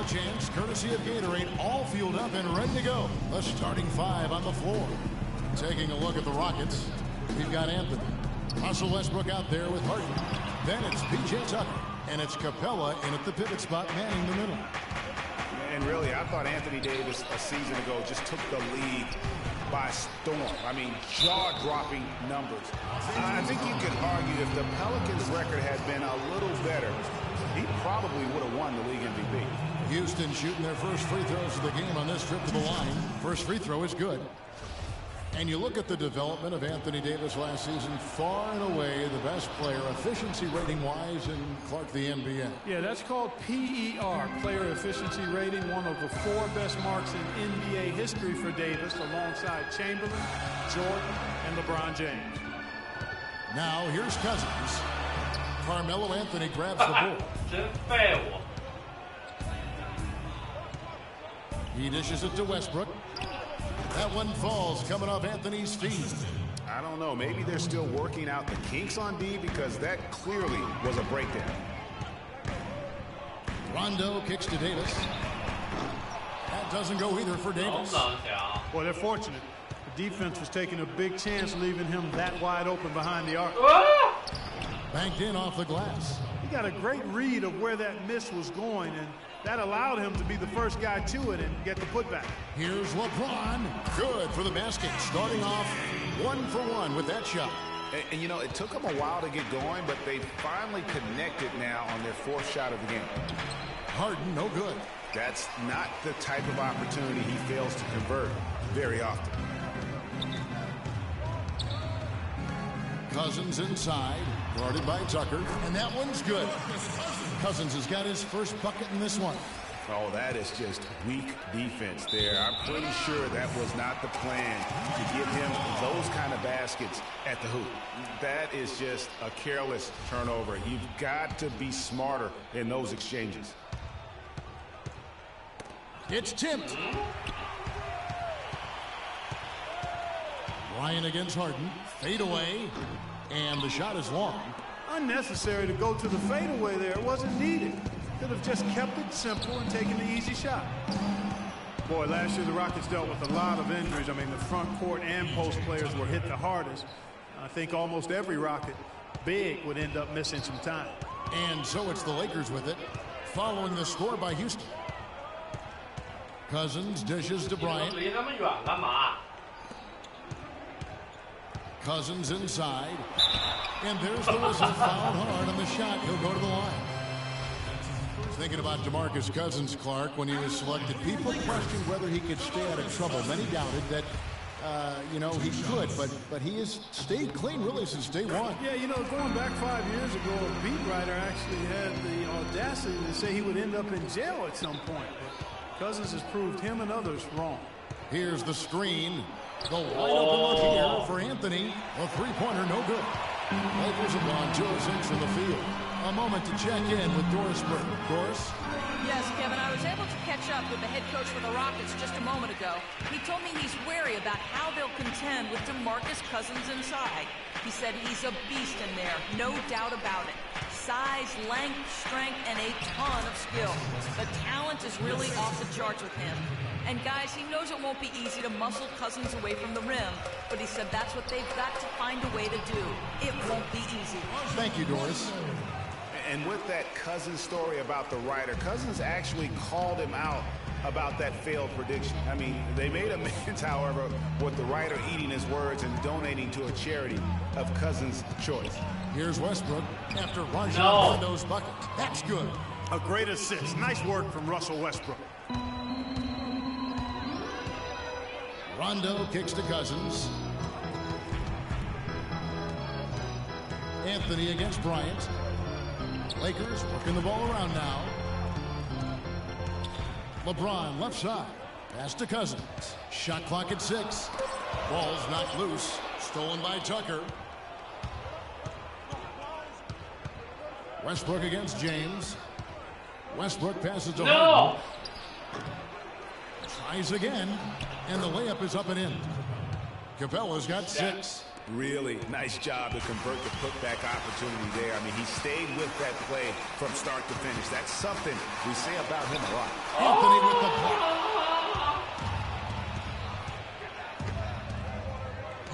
chance, courtesy of Gatorade, all fueled up and ready to go. The starting five on the floor. Taking a look at the Rockets, we've got Anthony. Russell Westbrook out there with Harden. Then it's P.J. Tucker. And it's Capella in at the pivot spot, manning the middle. And really, I thought Anthony Davis a season ago just took the league by storm. I mean, jaw-dropping numbers. I think you could argue if the Pelicans' record had been a little better, he probably would have won the league MVP. Houston shooting their first free throws of the game on this trip to the line. First free throw is good. And you look at the development of Anthony Davis last season, far and away the best player, efficiency rating-wise, in Clark, the NBA. Yeah, that's called PER, player efficiency rating, one of the 4 best marks in NBA history for Davis, alongside Chamberlain, Jordan, and LeBron James. Now, here's Cousins. Carmelo Anthony grabs the ball. He dishes it to Westbrook. That one falls coming off Anthony's feet. I don't know. Maybe they're still working out the kinks on D because that clearly was a breakdown. Rondo kicks to Davis. That doesn't go either for Davis. Well, they're fortunate. The defense was taking a big chance leaving him that wide open behind the arc. Banked in off the glass. He got a great read of where that miss was going, and that allowed him to be the first guy to it and get the putback. Here's LeBron. Good for the basket. Starting off 1 for 1 with that shot. And you know, it took them a while to get going, but they finally connected now on their 4th shot of the game. Harden, no good. That's not the type of opportunity he fails to convert very often. Cousins inside, guarded by Tucker, and that one's good. Cousins has got his first bucket in this one. Oh, that is just weak defense there. I'm pretty sure that was not the plan to give him those kind of baskets at the hoop. That is just a careless turnover. You've got to be smarter in those exchanges. It's tipped. Bryant against Harden. Fade away. And the shot is long. Unnecessary to go to the fadeaway there. It wasn't needed. Could have just kept it simple and taken the easy shot. Boy, last year the Rockets dealt with a lot of injuries. I mean, the front court and post players were hit the hardest. I think almost every Rocket big would end up missing some time. And so it's the Lakers with it, following the score by Houston. Cousins dishes to Bryant. Cousins inside. And there's the whistle, fouled hard on the shot. He'll go to the line. Thinking about DeMarcus Cousins, Clark, when he was selected, people questioned whether he could stay out of trouble. Many doubted that, you know, he could, but he has stayed clean really since day one. Yeah, you know, going back 5 years ago, a beat writer actually had the audacity to say he would end up in jail at some point. But Cousins has proved him and others wrong. Here's the screen. The wide open look here for Anthony. A three-pointer, no good. Lakers have gone 2 of 6 from the field. A moment to check in with Doris Burke. Doris? Yes, Kevin, I was able to catch up with the head coach for the Rockets just a moment ago. He told me he's wary about how they'll contend with DeMarcus Cousins inside. He said he's a beast in there, no doubt about it. Size, length, strength, and a ton of skill. The talent is really off the charts with him. And guys, he knows it won't be easy to muscle Cousins away from the rim, but he said that's what they've got to find a way to do. It won't be easy. Thank you, Doris. And with that Cousins story about the writer, Cousins actually called him out about that failed prediction. I mean, they made amends, however, with the writer eating his words and donating to a charity of Cousins' choice. Here's Westbrook after Rajon Rondo's bucket. That's good. A great assist. Nice work from Russell Westbrook. Rondo kicks to Cousins. Anthony against Bryant. Lakers working the ball around now. LeBron left side. Pass to Cousins. Shot clock at 6. Ball's knocked loose. Stolen by Tucker. Westbrook against James. Westbrook passes to Harden. Tries again. And the layup is up and in. Capella's got 6. Really nice job to convert the putback opportunity there. I mean, he stayed with that play from start to finish. That's something we say about him a lot. Anthony with the block.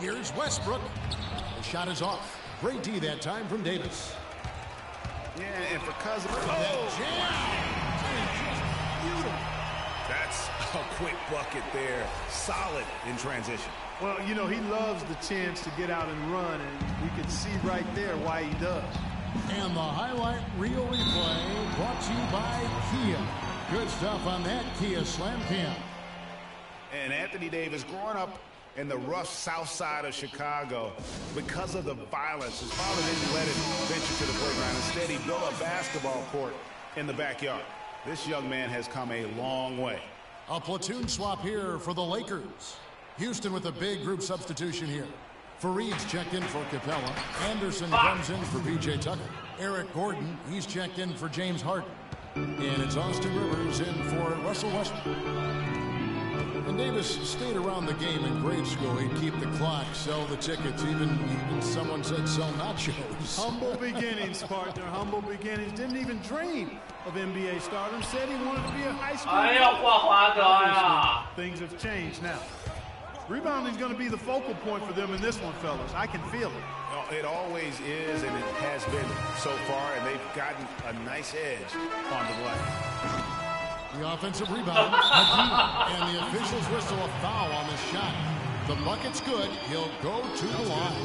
Here's Westbrook. The shot is off. Great D that time from Davis. Yeah, and for Cousins. That's a quick bucket there. Solid in transition. Well, you know, he loves the chance to get out and run, and we can see right there why he does. And the highlight reel replay brought to you by Kia. Good stuff on that Kia Slam Cam. And Anthony Davis, growing up in the rough south side of Chicago, because of the violence, his father didn't let him venture to the playground. Instead, he built a basketball court in the backyard. This young man has come a long way. A platoon swap here for the Lakers. Houston with a big group substitution here. Fareed's checked in for Capella. Anderson comes in for P.J. Tucker. Eric Gordon, he's checked in for James Harden. And it's Austin Rivers in for Russell Westbrook. And Davis stayed around the game in grade school. He'd keep the clock, sell the tickets, even someone said sell nachos. Humble beginnings, partner, humble beginnings. Didn't even dream of NBA stardom. Said he wanted to be a high school player. Things have changed now. Rebounding is going to be the focal point for them in this one, fellas. I can feel it. Well, it always is, and it has been so far, and they've gotten a nice edge on the glass. The offensive rebound, and the officials whistle a foul on the shot. The bucket's good. He'll go to the line.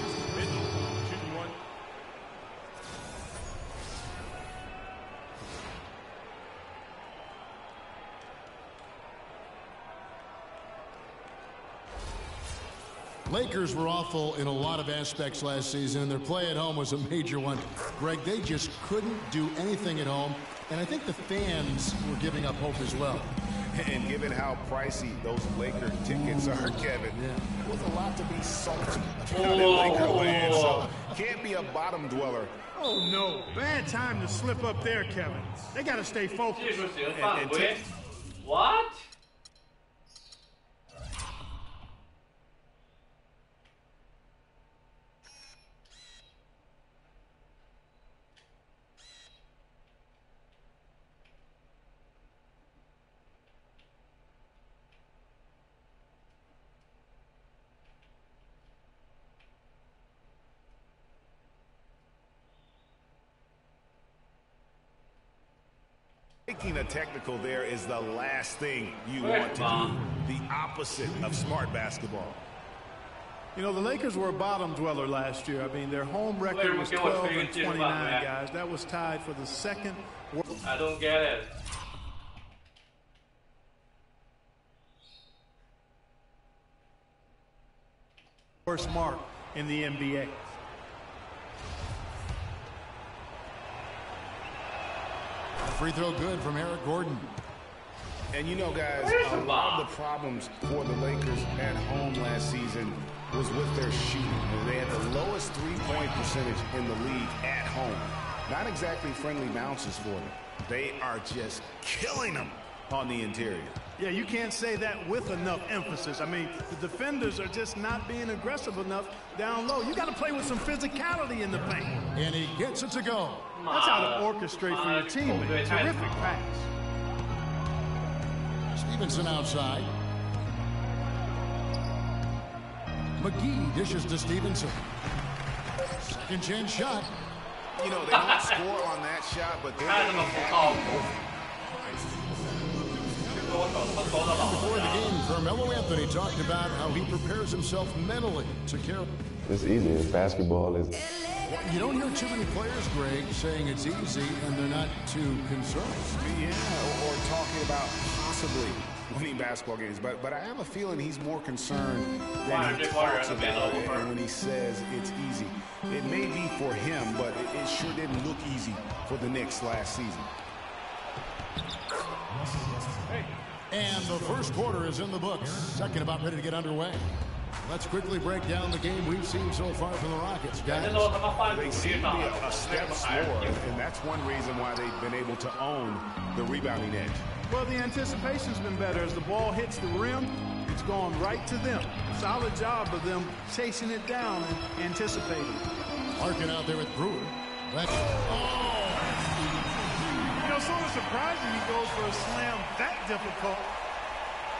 Lakers were awful in a lot of aspects last season, and their play at home was a major one. Greg, they just couldn't do anything at home, and I think the fans were giving up hope as well. And given how pricey those Laker tickets are, Kevin, it was a lot to be salty about in Laker land, so can't be a bottom dweller. Oh, no. Bad time to slip up there, Kevin. They got to stay focused. What? Taking a technical there is the last thing you want to do. The opposite of smart basketball. You know, the Lakers were a bottom dweller last year. I mean, their home record was 12-29, guys. That was tied for the second. I don't get it. Worst mark in the NBA. Free throw good from Eric Gordon. And you know, guys, a lot of the problems for the Lakers at home last season was with their shooting. They had the lowest three-point percentage in the league at home. Not exactly friendly bounces for them. They are just killing them on the interior. Yeah, you can't say that with enough emphasis. I mean, the defenders are just not being aggressive enough down low. You got to play with some physicality in the paint. And he gets it to go. That's how to orchestrate for your teammate. Terrific pass. Stevenson outside. McGee dishes to Stevenson. Second chance shot. You know, they don't score on that shot, but they're going to have Before the game, Carmelo Anthony talked about how he prepares himself mentally to care. It's easy. Basketball is. You don't hear too many players, Greg, saying it's easy and they're not too concerned. Yeah, or talking about possibly winning basketball games. But I have a feeling he's more concerned than he talks about it and when he says it's easy. It may be for him, but it sure didn't look easy for the Knicks last season. And the first quarter is in the books. Second about ready to get underway. Let's quickly break down the game we've seen so far from the Rockets, guys. They seem to be a step slower, and that's one reason why they've been able to own the rebounding edge. Well, the anticipation's been better. As the ball hits the rim, It's gone right to them. Solid job of them chasing it down and anticipating. Larkin out there with Brewer. That's You know, sort of surprising he goes for a slam that difficult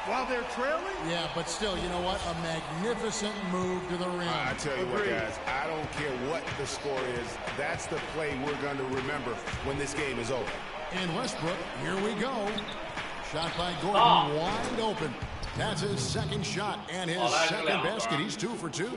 while they're trailing. Yeah, but still, you know what? A magnificent move to the rim. I tell you what, guys, I don't care what the score is. That's the play we're going to remember when this game is over. And Westbrook, here we go. Shot by Gordon, wide open. That's his second shot and his second basket. He's 2 for 2.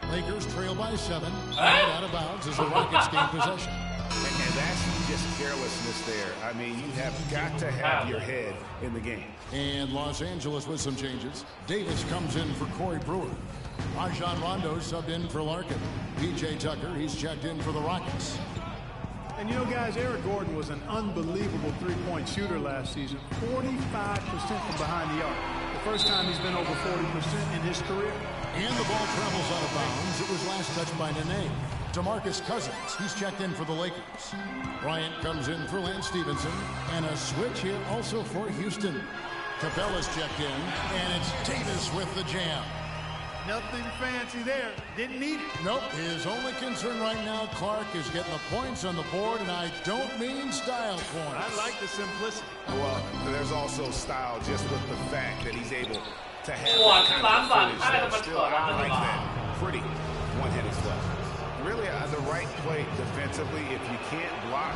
Lakers trail by 7. Out of bounds as the Rockets gain possession. And that's just carelessness there. I mean, you have got to have your head in the game. And Los Angeles with some changes. Davis comes in for Corey Brewer. Rajon Rondo subbed in for Larkin. P.J. Tucker, he's checked in for the Rockets. And you know, guys, Eric Gordon was an unbelievable three-point shooter last season. 45% from behind the arc. The first time he's been over 40% in his career. And the ball travels out of bounds. It was last touched by Nene. DeMarcus Cousins, he's checked in for the Lakers. Bryant comes in for Lance Stevenson. And a switch here also for Houston. Capella's checked in. And it's Davis with the jam. Nothing fancy there. Didn't need it. Nope. His only concern right now, Clark, is getting the points on the board, and I don't mean style points. I like the simplicity. Well, there's also style just with the fact that he's able to have Wow, that kind of footage I there. Still, I like that. Pretty one-handed stuff. Really, the right play defensively. If you can't block,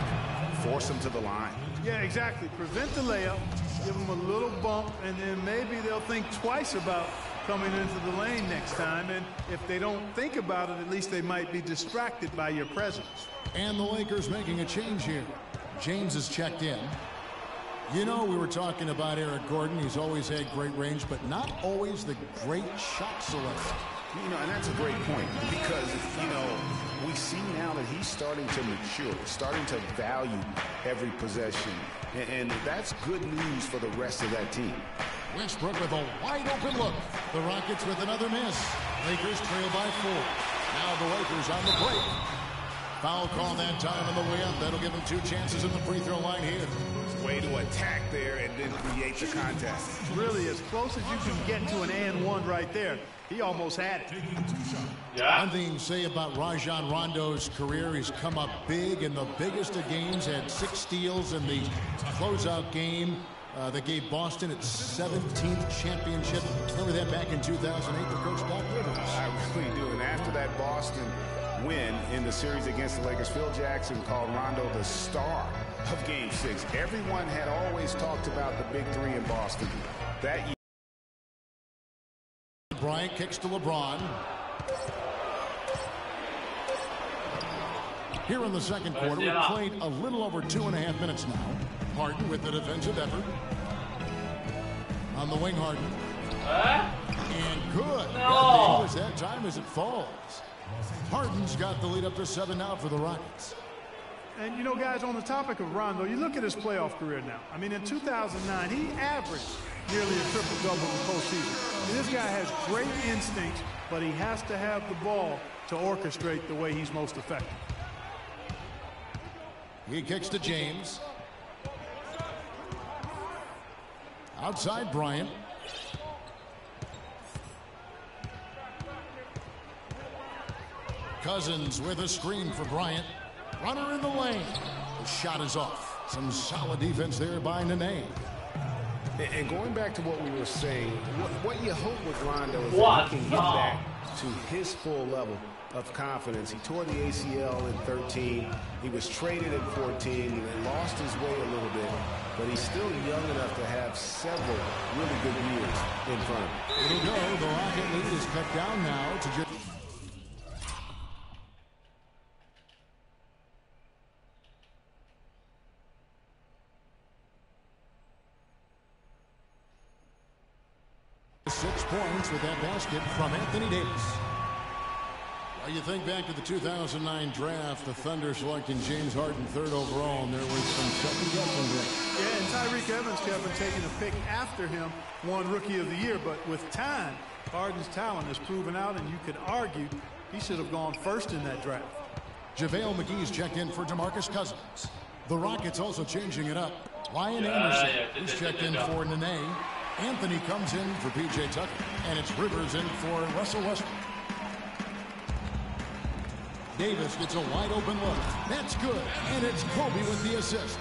force him to the line. Yeah, exactly. Prevent the layup, give them a little bump, and then maybe they'll think twice about coming into the lane next time. And if they don't think about it, at least they might be distracted by your presence. And the Lakers making a change here. James is checked in. You know, we were talking about Eric Gordon. He's always had great range, but not always the great shot selection. You know, and that's a great point because, you know, we see now that he's starting to mature, starting to value every possession. And that's good news for the rest of that team. Westbrook with a wide open look. The Rockets with another miss. Lakers trail by 4. Now the Lakers on the break. Foul call that time on the way up. That'll give them 2 chances at the free throw line here. Way to attack there and then create the contest. Really, as close as you can get to an and one right there. He almost had it. Yeah. One thing to say about Rajon Rondo's career, he's come up big in the biggest of games, had 6 steals in the closeout game that gave Boston its 17th championship. Remember that back in 2008 for Coach Doc Rivers. I really do. And after that Boston win in the series against the Lakers, Phil Jackson called Rondo the star of Game 6. Everyone had always talked about the big 3 in Boston. That year. Bryant kicks to LeBron. Here in the second quarter, we've played a little over 2.5 minutes now. Harden with the defensive effort. On the wing, Harden. And good. Got Davis that time as it falls. Harden's got the lead up to 7 now for the Rockets. And, you know, guys, on the topic of Rondo, you look at his playoff career now. I mean, in 2009, he averaged nearly a triple-double in the postseason. And this guy has great instincts, but he has to have the ball to orchestrate the way he's most effective. He kicks to James. Outside Bryant. Cousins with a screen for Bryant. Runner in the lane. The shot is off. Some solid defense there by Nene. And going back to what we were saying, what you hope with Rondo is that he can get back to his full level of confidence. He tore the ACL in 13. He was traded in 14 and lost his way a little bit. But he's still young enough to have several really good years in front of him. It'll go. The Rocket lead is cut down now to just... Six points with that basket from Anthony Davis. Well, you think back to the 2009 draft, the Thunder selecting James Harden 3rd overall, and there was some second guessing there. Yeah, and Tyreke Evans, Kevin, taking a pick after him, won Rookie of the Year. But with time, Harden's talent is proven out, and you could argue he should have gone first in that draft. JaVale McGee's checked in for DeMarcus Cousins. The Rockets also changing it up. Ryan Anderson is checked in for Nene. Anthony comes in for P.J. Tucker, and it's Rivers in for Russell Westbrook. Davis gets a wide open look. That's good, and it's Kobe with the assist.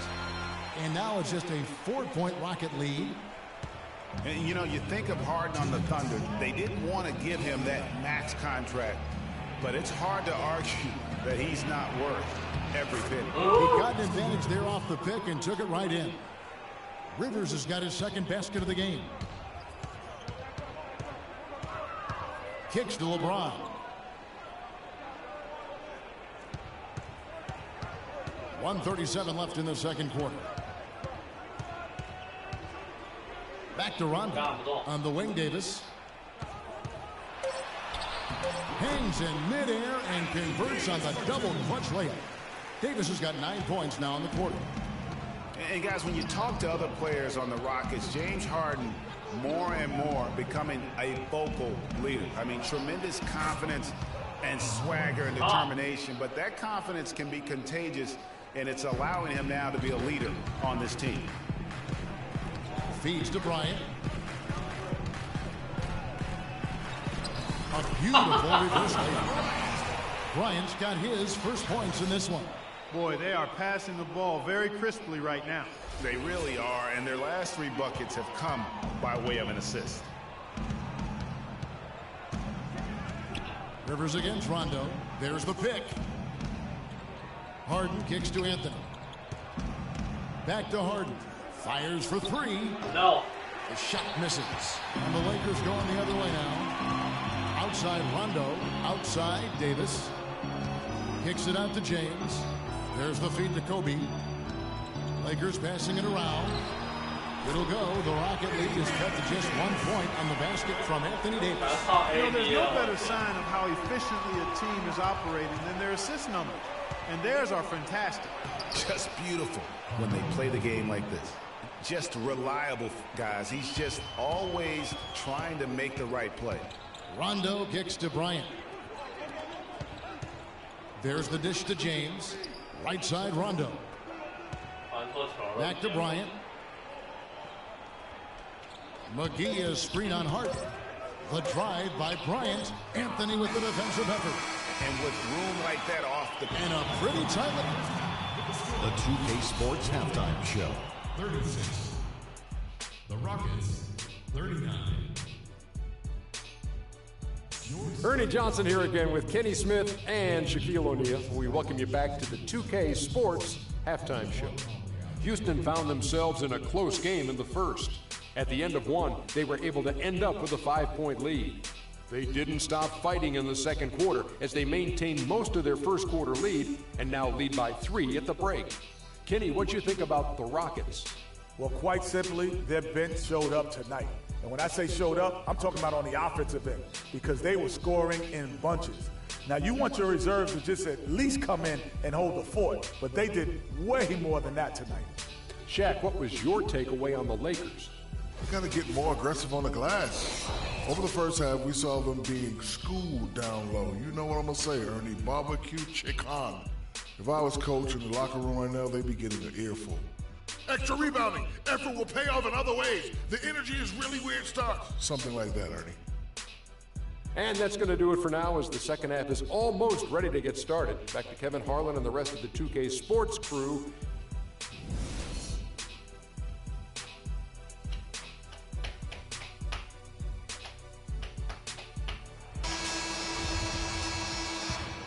And now it's just a 4-point Rocket lead. And, you know, you think of Harden on the Thunder. They didn't want to give him that max contract, but it's hard to argue that he's not worth every penny. He got an advantage there off the pick and took it right in. Rivers has got his second basket of the game. Kicks to LeBron. .137 left in the second quarter. Back to Rondo. On the wing, Davis. Hangs in midair and converts on the double clutch layup. Davis has got 9 points now in the quarter. And guys, when you talk to other players on the Rockets, James Harden more and more becoming a vocal leader. I mean, tremendous confidence and swagger and determination, but that confidence can be contagious, and it's allowing him now to be a leader on this team. Feeds to Bryant. A beautiful reverse layup. Bryant's got his first points in this one. Boy, they are passing the ball very crisply right now. They really are, and their last 3 buckets have come by way of an assist. Rivers against Rondo. There's the pick. Harden kicks to Anthony. Back to Harden. Fires for 3. No. The shot misses. And the Lakers going the other way now. Outside Rondo. Outside Davis. Kicks it out to James. There's the feed to Kobe. Lakers passing it around. It'll go. The Rocket lead is cut to just 1 point on the basket from Anthony Davis. You know, there's no better sign of how efficiently a team is operating than their assist numbers. And theirs are fantastic. Just beautiful when they play the game like this. Just reliable, guys. He's just always trying to make the right play. Rondo kicks to Bryant. There's the dish to James. Right side Rondo. Back to Bryant. McGee is screen on Harden. The drive by Bryant. Anthony with the defensive effort. And with room like that off the... And a pretty tight... The 2K Sports Halftime Show. 36. The Rockets, 39. Ernie Johnson here again with Kenny Smith and Shaquille O'Neal. We welcome you back to the 2K Sports Halftime Show. Houston found themselves in a close game in the first. At the end of one, they were able to end up with a 5-point lead. They didn't stop fighting in the second quarter as they maintained most of their first quarter lead and now lead by 3 at the break. Kenny, what do you think about the Rockets? Well, quite simply, their bench showed up tonight. And when I say showed up, I'm talking about on the offensive end because they were scoring in bunches. Now, you want your reserves to just at least come in and hold the fort, but they did way more than that tonight. Shaq, what was your takeaway on the Lakers? They got to get more aggressive on the glass. Over the first half, we saw them being schooled down low. You know what I'm going to say, Ernie. Barbecue chicken. If I was coach in the locker room right now, they'd be getting an earful. Extra rebounding. Effort will pay off in other ways. The energy is really where it starts. Something like that, Ernie. And that's going to do it for now as the second half is almost ready to get started. Back to Kevin Harlan and the rest of the 2K Sports crew.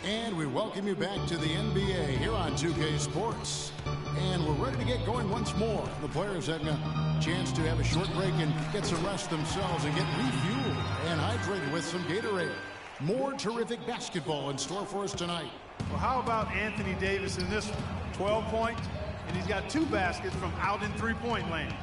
And we welcome you back to the NBA here on 2K Sports. And we're ready to get going once more. The players having a chance to have a short break and get some rest themselves and get refueled and hydrated with some Gatorade. More terrific basketball in store for us tonight. Well, how about Anthony Davis in this one? 12 points, and he's got 2 baskets from out in three-point land.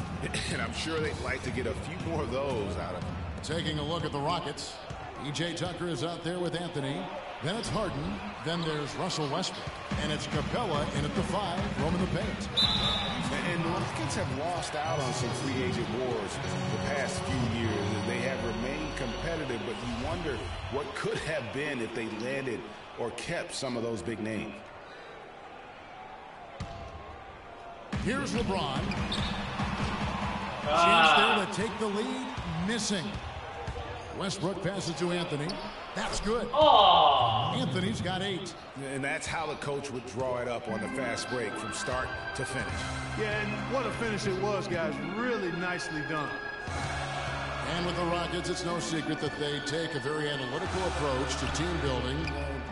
And I'm sure they'd like to get a few more of those out of him. Taking a look at the Rockets. P.J. Tucker is out there with Anthony. Then it's Harden. Then there's Russell Westbrook. And it's Capella in at the 5, roaming the paint. And the Rockets have lost out on some free agent wars the past few years. They have remained competitive, but you wonder what could have been if they landed or kept some of those big names. Here's LeBron. Chance there to take the lead, missing. Westbrook passes to Anthony. That's good. Oh. Anthony's got 8. And that's how the coach would draw it up on the fast break from start to finish. Yeah, and what a finish it was, guys. Really nicely done. And with the Rockets, it's no secret that they take a very analytical approach to team building.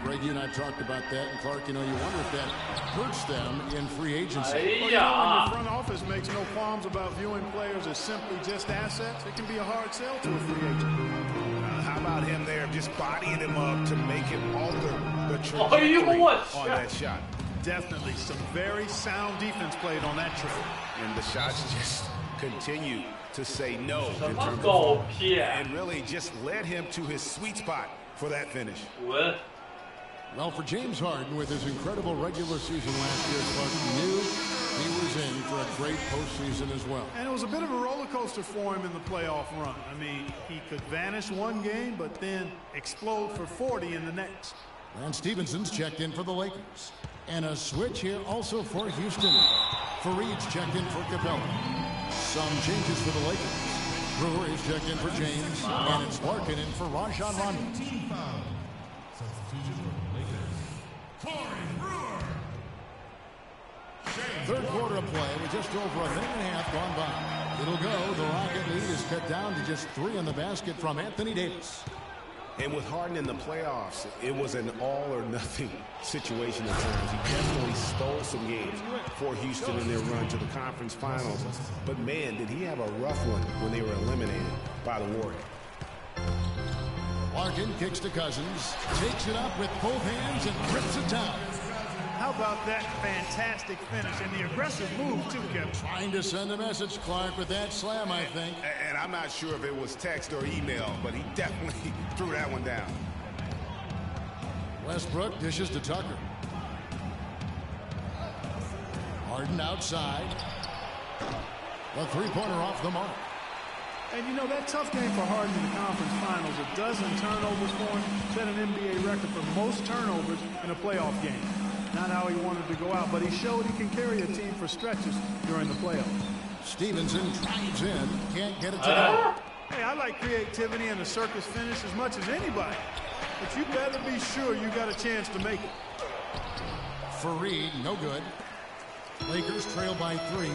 Greg, you and I talked about that. And Clark, you wonder if that hurts them in free agency. Well, when your front office makes no qualms about viewing players as simply just assets, it can be a hard sell to a free agent. How about him there just bodying him up to make him alter the trajectory on that shot? Definitely some very sound defense played on that trip. And the shots just continue to say no in terms of goal, and really just led him to his sweet spot for that finish. What? Well, for James Harden, with his incredible regular season last year, Clark knew he was in for a great postseason as well. And it was a bit of a roller coaster for him in the playoff run. I mean, he could vanish one game, but then explode for 40 in the next. And Stevenson's checked in for the Lakers. And a switch here also for Houston. Fareed's checked in for Capella. Some changes for the Lakers. Brewer is checked in for James. And it's Larkin in for Rajon Rondo. Substitution for the Lakers. Corey Brewer. Third quarter of play with just over a minute and a half gone by. It'll go. The Rocket lead is cut down to just 3 in the basket from Anthony Davis. And with Harden in the playoffs, it was an all-or-nothing situation at times. He definitely stole some games for Houston in their run to the conference finals. But, man, did he have a rough one when they were eliminated by the Warriors. Larkin kicks to Cousins, takes it up with both hands and rips it down. How about that fantastic finish and the aggressive move, too, Kevin? Trying to send a message, Clark, with that slam, I think. And I'm not sure if it was text or email, but he definitely threw that one down. Westbrook dishes to Tucker. Harden outside. A three-pointer off the mark. And that tough game for Harden in the conference finals, a dozen turnovers for him, set an NBA record for most turnovers in a playoff game. Not how he wanted to go out, but he showed he can carry a team for stretches during the playoffs. Stevenson drives in, can't get it to go. Hey, I like creativity and a circus finish as much as anybody, but you better be sure you got a chance to make it. Fareed, no good. Lakers trail by 3.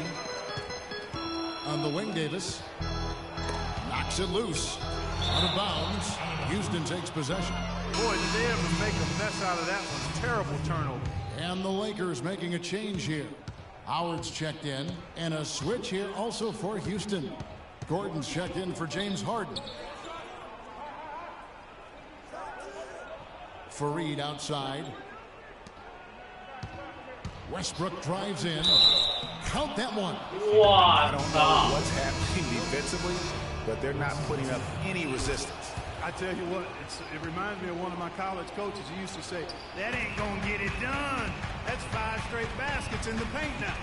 On the wing, Davis knocks it loose. Out of bounds. Houston takes possession. Boy, did they ever make a mess out of that one. Terrible turnover. And the Lakers making a change here. Howard's checked in, and a switch here also for Houston. Gordon's checked in for James Harden. Fareed outside. Westbrook drives in. Count that one. What? I don't know what's happening defensively, but they're not putting up any resistance. I tell you what, it reminds me of one of my college coaches who used to say, that ain't going to get it done. That's 5 straight baskets in the paint now.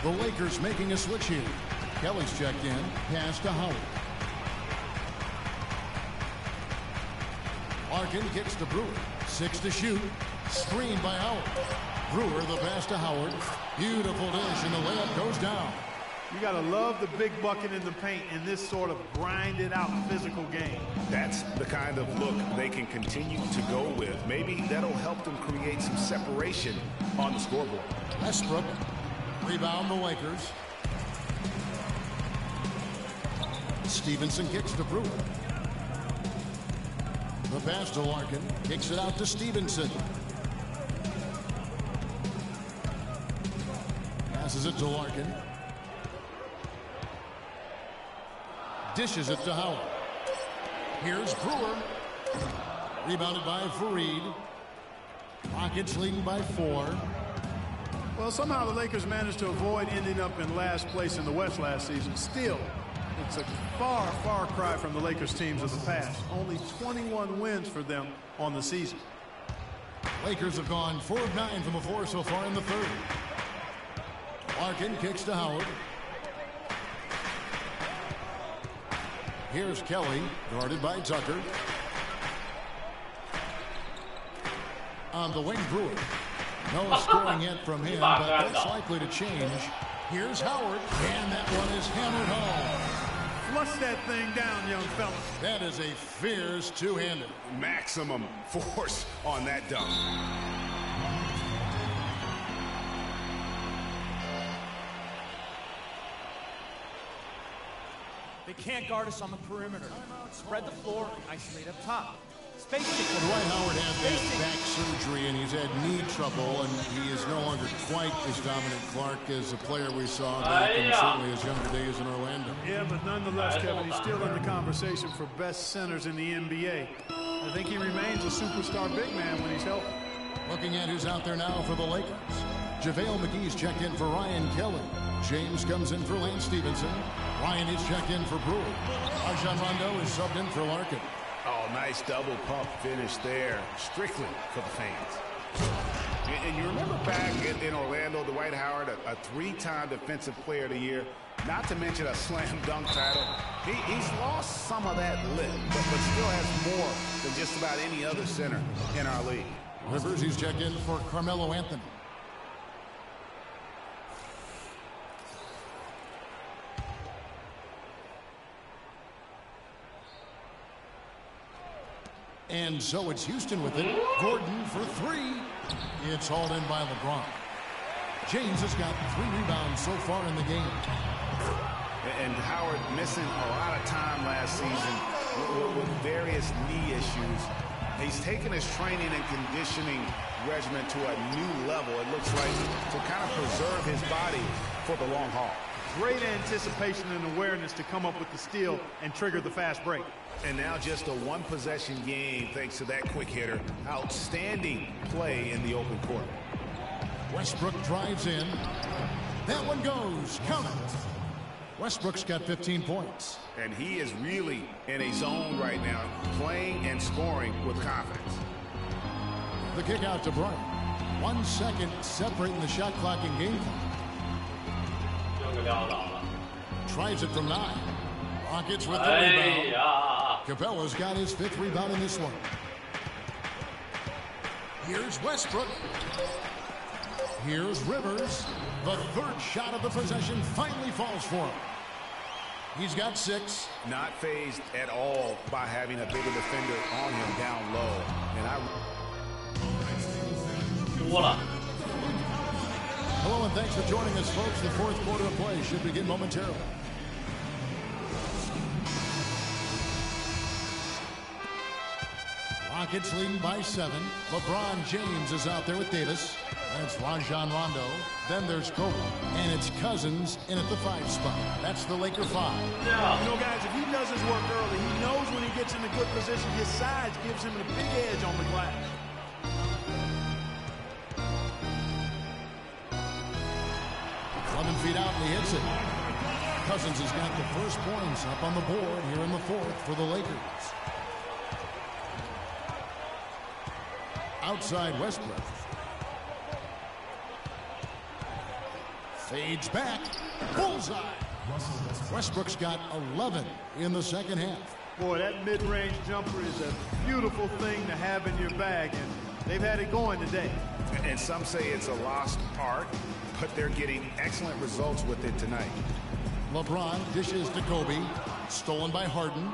The Lakers making a switch here. Kelly's checked in. Pass to Howard. Larkin kicks to Brewer. 6 to shoot. Screen by Howard. Brewer the pass to Howard. Beautiful dish, and the layup goes down. You got to love the big bucket in the paint in this sort of grinded-out physical game. That's the kind of look they can continue to go with. Maybe that'll help them create some separation on the scoreboard. Westbrook, rebound the Lakers. Stevenson kicks to Brewer. The pass to Larkin, kicks it out to Stevenson. Passes it to Larkin. Dishes it to Howard. Here's Brewer. Rebounded by Fareed. Rockets leading by 4. Well, somehow the Lakers managed to avoid ending up in last place in the West last season. Still, it's a far, far cry from the Lakers teams of the past. Only 21 wins for them on the season. Lakers have gone 4 of 9 from the floor so far in the third. Larkin kicks to Howard. Here's Kelly, guarded by Tucker. On the wing, Brewer. No scoring yet from him, but that's likely to change. Here's Howard, and that one is hammered home. Flush that thing down, young fella. That is a fierce two-hander. Maximum force on that dunk. They can't guard us on the perimeter. Spread the floor, isolate up top. Spacing. Dwight Howard had that back surgery, and he's had knee trouble, and he is no longer quite as dominant Clark as the player we saw back in certainly his younger days in Orlando. Yeah, but nonetheless, Kevin, he's still in the conversation for best centers in the NBA. I think he remains a superstar big man when he's healthy. Looking at who's out there now for the Lakers. JaVale McGee's checked in for Ryan Kelly. James comes in for Lance Stevenson. Ryan is checked in for Brewer. Rajon Rondo is subbed in for Larkin. Oh, nice double pump finish there. Strictly for the fans. And you remember back in Orlando, Dwight Howard, a three-time Defensive Player of the Year, not to mention a slam dunk title. He's lost some of that lip, but still has more than just about any other center in our league. Rivers, he's checked in for Carmelo Anthony. And so it's Houston with it. Gordon for three. It's hauled in by LeBron. James has got 3 rebounds so far in the game. And Howard missing a lot of time last season with various knee issues. He's taken his training and conditioning regimen to a new level, it looks like, to kind of preserve his body for the long haul. Great anticipation and awareness to come up with the steal and trigger the fast break. And now just a one-possession game thanks to that quick hitter. Outstanding play in the open court. Westbrook drives in. That one goes. Count it. Westbrook's got 15 points. And he is really in a zone right now, playing and scoring with confidence. The kick out to Bryant. 1 second separating the shot clock and game clock. Tries it from 9. Rockets with the rebound. Capella's got his 5th rebound in this one. Here's Westbrook. Here's Rivers. The 3rd shot of the possession finally falls for him. He's got 6. Not fazed at all by having a bigger defender on him down low. Hello and thanks for joining us, folks. The 4th quarter of play should begin momentarily. Rockets leading by 7. LeBron James is out there with Davis. That's Rajon Rondo. Then there's Kobe. And it's Cousins in at the 5 spot. That's the Laker 5. Yeah. You know, guys, if he does his work early, he knows when he gets in a good position, his size gives him a big edge on the glass. 11 feet out and he hits it. Cousins has got the first points up on the board here in the 4th for the Lakers. Outside Westbrook. Fades back. Bullseye. Westbrook's got 11 in the 2nd half. Boy, that mid-range jumper is a beautiful thing to have in your bag, and they've had it going today. And some say it's a lost art, but they're getting excellent results with it tonight. LeBron dishes to Kobe. Stolen by Harden.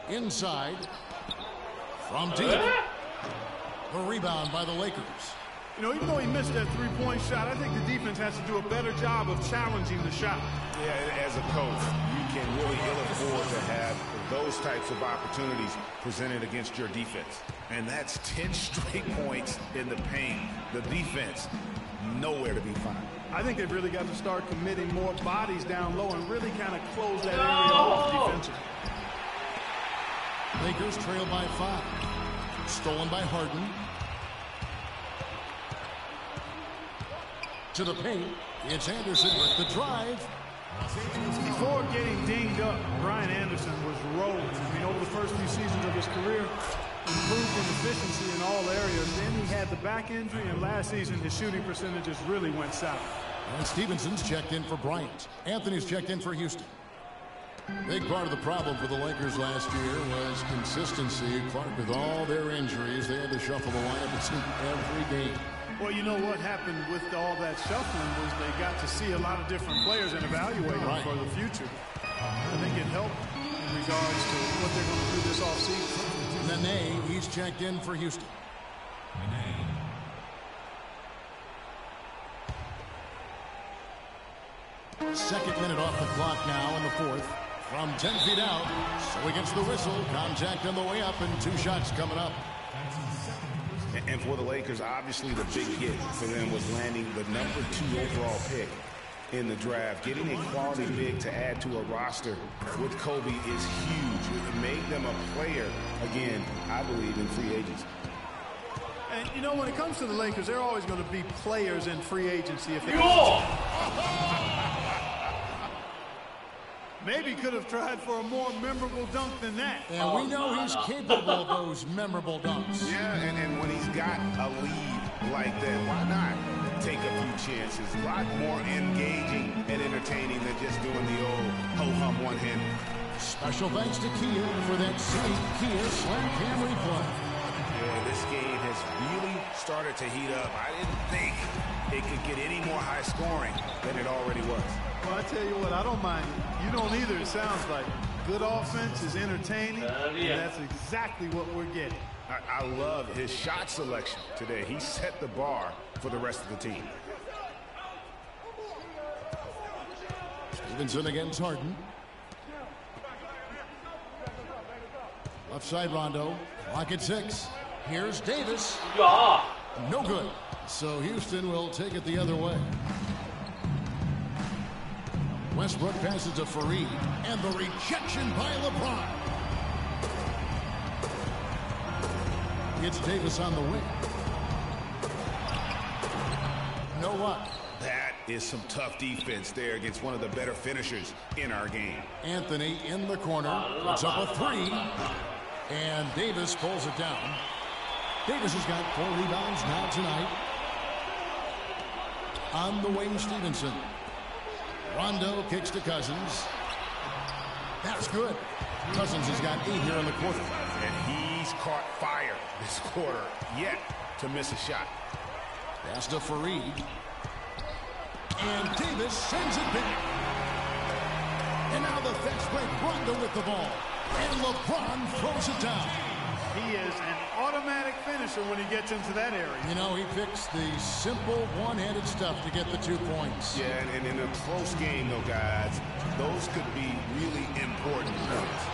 Inside. From deep. The rebound by the Lakers. You know, even though he missed that 3-point shot, I think the defense has to do a better job of challenging the shot. Yeah, as a coach, you can really ill afford to have those types of opportunities presented against your defense. And that's 10 straight points in the paint. The defense, nowhere to be found. I think they've really got to start committing more bodies down low and really kind of close that area off defensively. Lakers trail by 5. Stolen by Harden. To the paint. It's Anderson with the drive. Before getting dinged up, Brian Anderson was rolling. I mean, over the first few seasons of his career, improved in efficiency in all areas. Then he had the back injury, and last season his shooting percentages really went south. And Stevenson's checked in for Bryant. Anthony's checked in for Houston. Big part of the problem for the Lakers last year was consistency. Clark, with all their injuries, they had to shuffle the lineup it seemed every game. Well, you know what happened with all that shuffling was they got to see a lot of different players and evaluate them for the future. I think it helped in regards to what they're going to do this offseason. Nene, he's checked in for Houston. Second minute off the clock now in the fourth. From 10 feet out, so he gets the whistle. Contact on the way up and 2 shots coming up. And for the Lakers, obviously the big hit for them was landing the #2 overall pick in the draft. Getting a quality big to add to a roster with Kobe is huge. It made them a player, again, I believe, in free agency. And, you know, when it comes to the Lakers, they're always going to be players in free agency. If they maybe could have tried for a more memorable dunk than that. And we know he's capable of those memorable dunks. Yeah, and when he's got a lead like that, why not take a few chances? A lot more engaging and entertaining than just doing the old ho-hum one-handed. Special thanks to Kia for that sweet Kia Slam Cam replay. Yeah, this game has really started to heat up. I didn't think it could get any more high scoring than it already was. Well, I tell you what, I don't mind it. You don't either, it sounds like. Good offense is entertaining, and that's exactly what we're getting. I love his shot selection today. He set the bar for the rest of the team. Stevenson against Harden. Left side Rondo. Clock at 6. Here's Davis. No good. So Houston will take it the other way. Westbrook passes to Fareed, and the rejection by LeBron. Gets Davis on the wing. You know what? That is some tough defense there against one of the better finishers in our game. Anthony in the corner. Puts up a 3. And Davis pulls it down. Davis has got 4 rebounds now tonight. On the wing, Stevenson. Rondo kicks to Cousins. That's good. Cousins has got 8 here in the quarter. And he's caught fire this quarter, yet to miss a shot. Pass to Fareed. And Davis sends it back. And now the fast break. Rondo with the ball. And LeBron throws it down. He is an automatic finisher when he gets into that area. You know, he picks the simple one-handed stuff to get the 2 points. Yeah, and in a close game, though, guys, those could be really important points.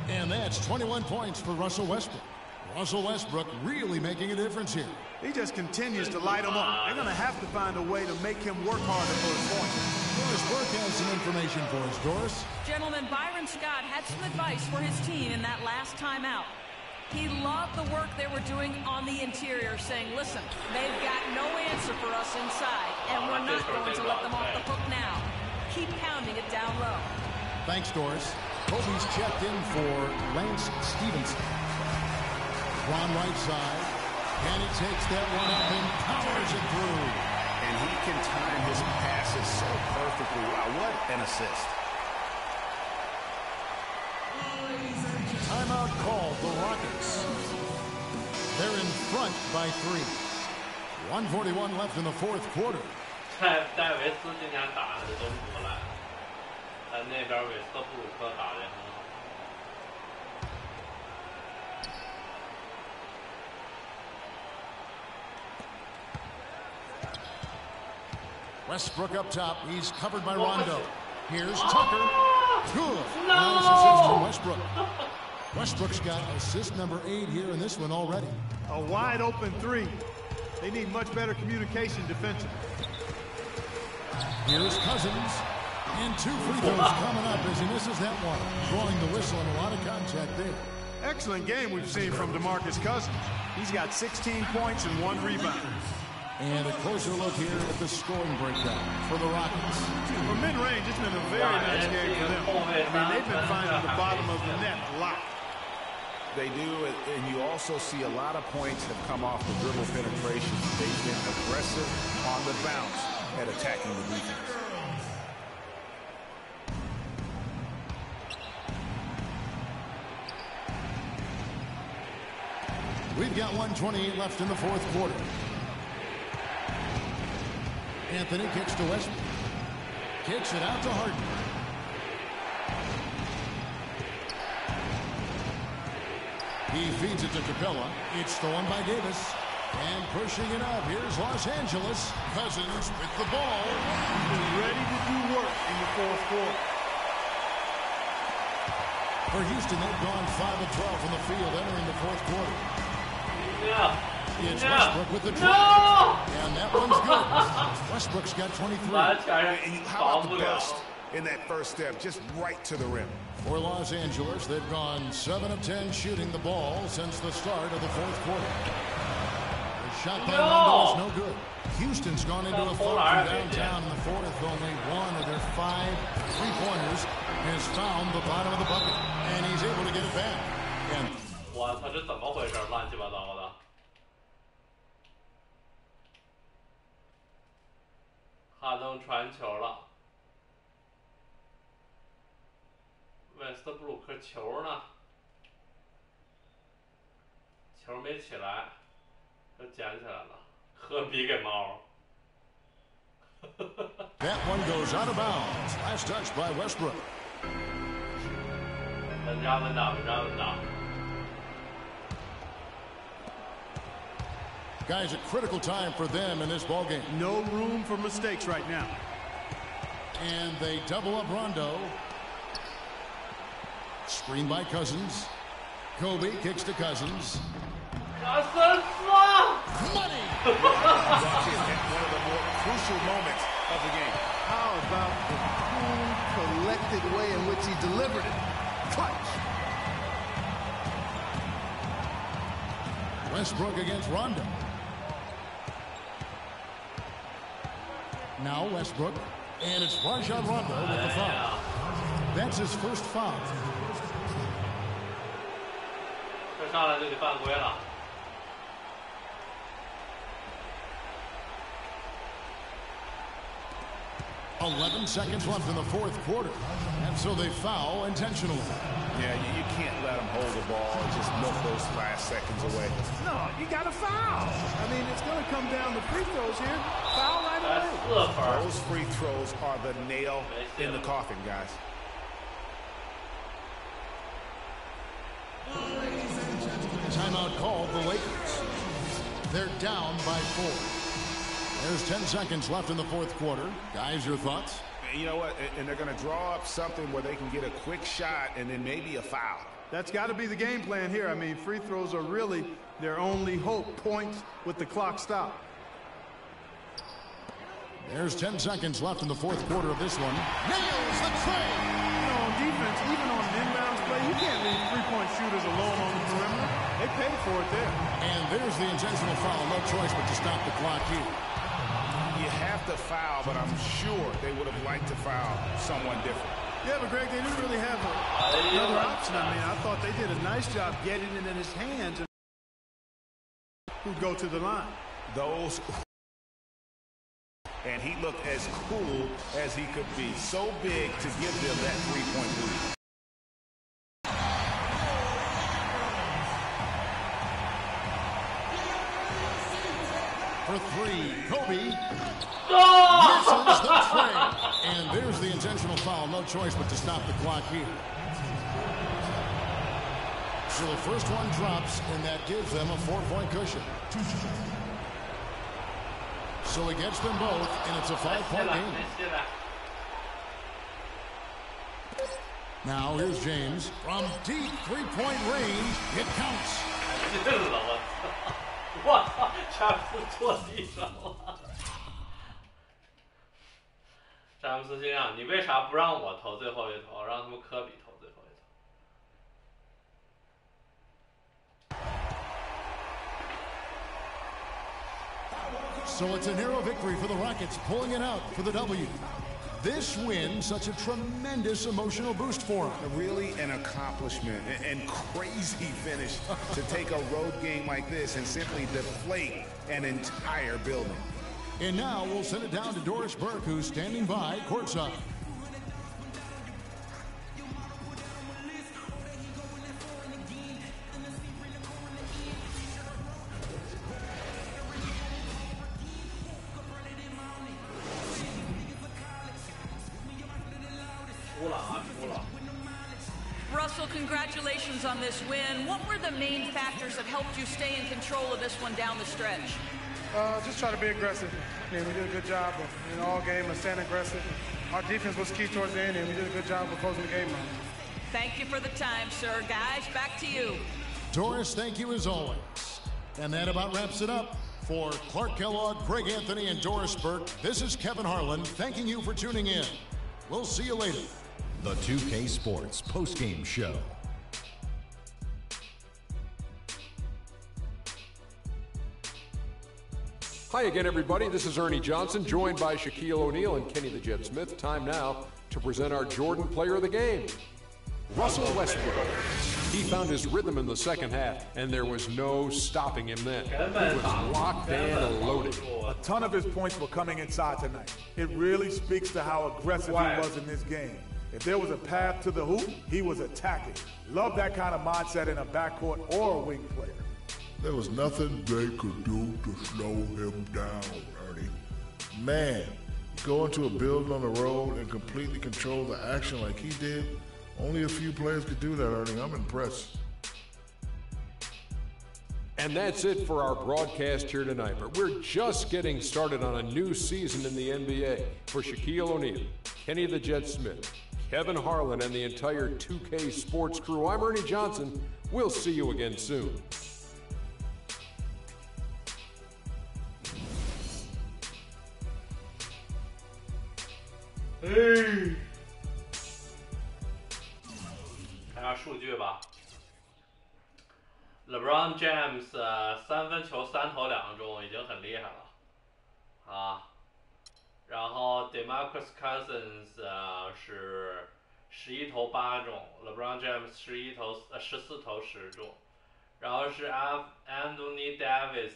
And that's 21 points for Russell Westbrook. Russell Westbrook really making a difference here. He just continues to light them up. They're going to have to find a way to make him work harder for his points. Doris Burke has some information for us. Doris? Gentlemen, Byron Scott had some advice for his team in that last timeout. He loved the work they were doing on the interior, saying, listen, they've got no answer for us inside, and we're not going to let them off the hook now. Keep pounding it down low. Thanks, Doris. Kobe's checked in for Lance Stevenson. Ron right side, and he takes that one up and powers it through. And he can time his passes so perfectly. Wow, what an assist. Timeout called, the Rockets. They're in front by 3. 1:41 left in the 4th quarter. 戴维斯今年打的真不赖，但那边韦斯特布鲁克打的很好。Westbrook up top. He's covered by Rondo. Here's Tucker. Good. Nice assist to Westbrook. Westbrook's got assist number 8 here in this one already. A wide open 3. They need much better communication defensively. Here's Cousins. And 2 free throws coming up as he misses that one. Drawing the whistle and a lot of contact there. Excellent game we've seen from DeMarcus Cousins. He's got 16 points and 1 rebound. And a closer look here at the scoring breakdown for the Rockets. For mid-range, it's been a very nice game for them. I mean, they've been finding the bottom of the net a lot. They do, and you also see a lot of points have come off the dribble penetration. They've been aggressive on the bounce at attacking the defense. We've got 1:28 left in the fourth quarter. Anthony kicks to Westbrook. Kicks it out to Harden. He feeds it to Capella. It's stolen by Davis. And pushing it up, here's Los Angeles. Cousins with the ball. He's ready to do work in the fourth quarter. For Houston, they've gone 5 of 12 from the field entering the fourth quarter. Yeah. It's Westbrook with the try. And that one's good. Westbrook's got 23. How about the burst in that first step, just right to the rim? For Los Angeles, they've gone 7 of 10 shooting the ball since the start of the fourth quarter. The shot by Rondo is no good. Houston's gone into a foul from downtown in the fourth. Only one of their 5 3-pointers has found the bottom of the bucket, and he's able to get it back. And 我操，这怎么回事？乱七八糟的。哈登传球了，韦斯特布鲁克球呢？球没起来，又捡起来了，科比给猫。That one goes out of bounds. Last touch by Westbrook. 稳扎稳打，稳扎稳打。 Guys, a critical time for them in this ballgame. No room for mistakes right now. And they double up Rondo. Screen by Cousins. Kobe kicks to Cousins. Money! One of the more crucial moments of the game. How about the cool, collected way in which he delivered it? Clutch! Westbrook against Rondo. Now Westbrook, and it's Rajon Rondo with the foul. That's his first foul. 这上来就得犯规了。 11 seconds left in the fourth quarter, and so they foul intentionally. Yeah, you can't let them hold the ball and just milk those last seconds away. No, you got to foul. I mean, it's going to come down to free throws here. Foul right away. Those free throws are the nail in the coffin, guys. Timeout called the Lakers. They're down by 4. There's 10 seconds left in the fourth quarter. Guys, your thoughts? You know what? And they're going to draw up something where they can get a quick shot and then maybe a foul. That's got to be the game plan here. I mean, free throws are really their only hope. Points with the clock stopped. There's 10 seconds left in the fourth quarter of this one. Nails the tray! You know, on defense, even on an inbounds play, you can't leave three-point shooters alone on the perimeter. They paid for it there. And there's the intentional foul. No choice but to stop the clock here. You have to foul, but I'm sure they would have liked to foul someone different. Yeah, but Greg, they didn't really have another option. I mean, I thought they did a nice job getting it in his hands and who'd go to the line. Those. And he looked as cool as he could be. So big to give them that three-point lead. For 3, Kobe misses the tray. And there's the intentional foul. No choice but to stop the clock here. So the first one drops, and that gives them a 4-point cushion. So he gets them both, and it's a 5-point game. Now here's James from deep 3-point range. It counts. 我操，詹姆斯坐地上了。詹姆斯心想：你为啥不让我投最后一投，让他们科比投最后一投？ So it's a narrow victory for the Rockets, pulling it out for the W. This win, such a tremendous emotional boost for them. Really an accomplishment and crazy finish to take a road game like this and simply deflate an entire building. And now we'll send it down to Doris Burke, who's standing by courtside. congratulations on this win. What were the main factors that helped you stay in control of this one down the stretch? Just try to be aggressive. I mean, we did a good job of, all game of staying aggressive. Our defense was key towards the end, and we did a good job of closing the game out. Thank you for the time, sir. Guys, back to you. Doris, thank you as always. And that about wraps it up. For Clark Kellogg, Greg Anthony, and Doris Burke, this is Kevin Harlan thanking you for tuning in. We'll see you later. The 2K Sports postgame show. Hi again, everybody. This is Ernie Johnson, joined by Shaquille O'Neal and Kenny the Jet Smith. Time now to present our Jordan Player of the Game, Russell Westbrook. He found his rhythm in the second half, and there was no stopping him then. He was locked and loaded. A ton of his points were coming inside tonight. It really speaks to how aggressive he was in this game. If there was a path to the hoop, he was attacking. Love that kind of mindset in a backcourt or a wing player. There was nothing they could do to slow him down, Ernie. Man, go into a building on the road and completely control the action like he did. Only a few players could do that, Ernie. I'm impressed. And that's it for our broadcast here tonight. But we're just getting started on a new season in the NBA. For Shaquille O'Neal, Kenny the Jet Smith, Kevin Harlan, and the entire 2K Sports crew, I'm Ernie Johnson. We'll see you again soon. Hey. 看下数据吧。LeBron James 三分球3投2中，已经很厉害了啊。然后 DeMarcus Cousins 是11投8中 ，LeBron James 14投10中。然后是Anthony Davis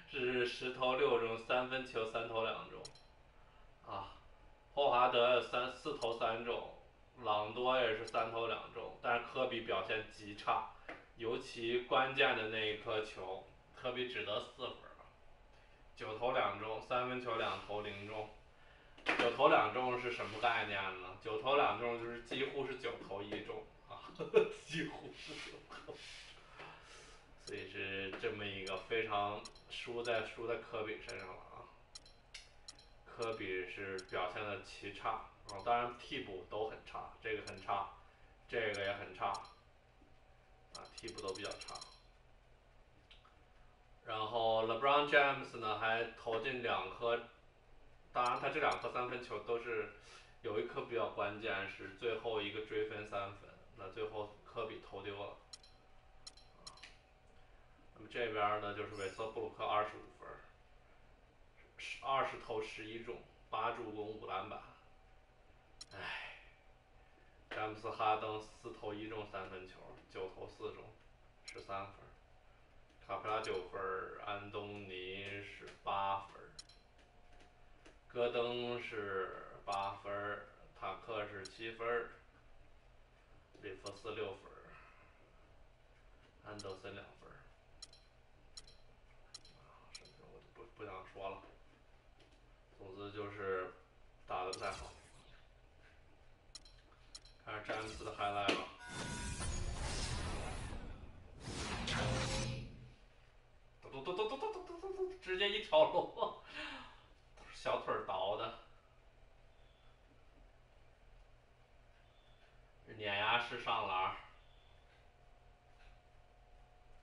是10投6中，3分球3投2中。啊，霍华德4投3中。朗多也是3投2中，但是科比表现极差，尤其关键的那一颗球，科比只得4分，9投2中，3分球2投0中。9投2中是什么概念呢？9投2中就是几乎是9投1中啊，几乎是9投，所以是这么一个非常输在科比身上了啊。科比是表现的极差。当然替补都很差，这个很差，这个也很差，替补都比较差。然后 LeBron James 呢还投进2颗，当然他这2颗3分球都是有一颗比较关键，是最后一个追分3分，那最后科比投丢了。那么这边呢就是韦瑟布鲁克25分，20投11中，8助攻5篮板。詹姆斯哈登4投1中3分球，9投4中，13分。卡佩拉9分，安东尼是8分，戈登是8分，塔克是7分，里弗斯6分，安德森2分。剩下我就不想说了。总之就是打得不太好。看詹姆斯的 highlight 吧，直接一条龙，小腿倒的，碾压式上篮，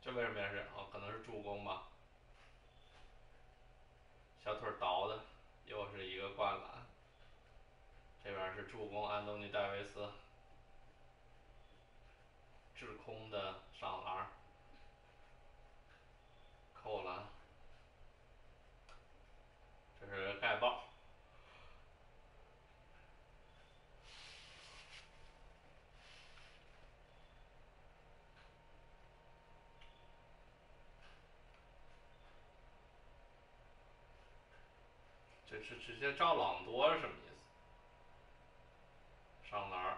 这为什么也是可能是助攻吧，小腿倒的，又是一个灌篮，这边是助攻安东尼戴维斯。滞空的上篮，扣篮，这是盖爆。这是直接照朗多是什么意思？上篮，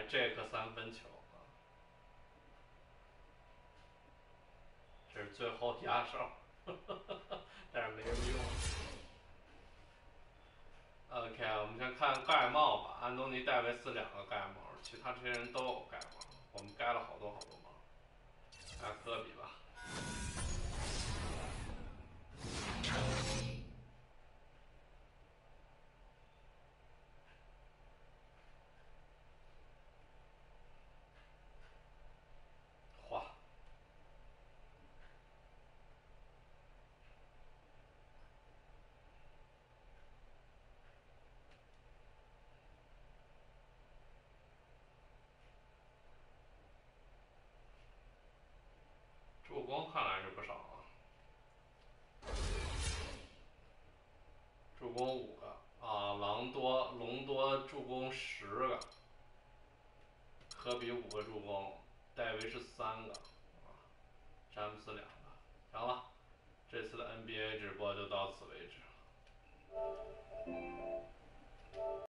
这颗3分球啊，这是最后压哨，但是没有用。OK， 我们先看盖帽吧。安东尼·戴维斯2个盖帽，其他这些人都有盖帽。我们盖了好多帽。看科比吧。哗。助攻看来是不少啊，助攻5个啊，隆多助攻10个，科比5个助攻，戴维是3个，啊，詹姆斯2个，行了，这次的 NBA 直播就到此为止。